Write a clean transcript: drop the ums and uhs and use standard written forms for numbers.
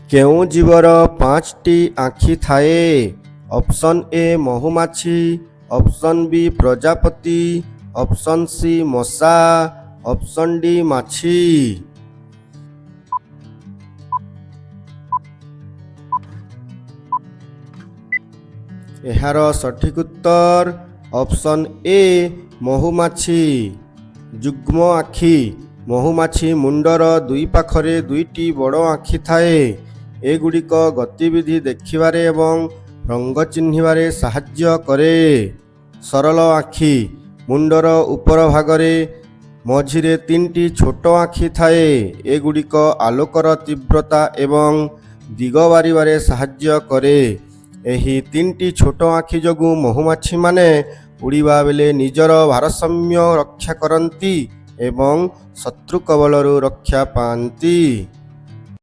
କେଉଁ ଜୀବର ପାଞ୍ଚଟି ଆଖି ଥାଏ? ଅପସନ୍ ଏ ମହୁମାଛି, ଅପସନ୍ ବି ପ୍ରଜାପତି, ଅପସନ୍ ସି ମଶା, ଅପସନ୍ ଡି ମାଛି। ଏହାର ସଠିକ୍ ଉତ୍ତର ଅପସନ୍ ଏ ମହୁମାଛି। ଯୁଗ୍ମ ଆଖି। ମହୁମାଛି ମୁଣ୍ଡର ଦୁଇ ପାଖରେ ଦୁଇଟି ବଡ଼ ଆଖି ଥାଏ। ଏଗୁଡ଼ିକ ଗତିବିଧି ଦେଖିବାରେ ଏବଂ ରଙ୍ଗ ଚିହ୍ନିବାରେ ସାହାଯ୍ୟ କରେ। ସରଳ ଆଖି। ମୁଣ୍ଡର ଉପର ଭାଗରେ ମଝିରେ ତିନିଟି ଛୋଟ ଆଖି ଥାଏ। ଏଗୁଡ଼ିକ ଆଲୋକର ତୀବ୍ରତା ଏବଂ ଦିଗ ବାରିବାରେ ସାହାଯ୍ୟ କରେ। ଏହି ତିନିଟି ଛୋଟ ଆଖି ଯୋଗୁଁ ମହୁମାଛିମାନେ ଉଡ଼ିବା ବେଳେ ନିଜର ଭାରସାମ୍ୟ ରକ୍ଷା କରନ୍ତି ଏବଂ ଶତ୍ରୁ କବଳରୁ ରକ୍ଷା ପାଆନ୍ତି।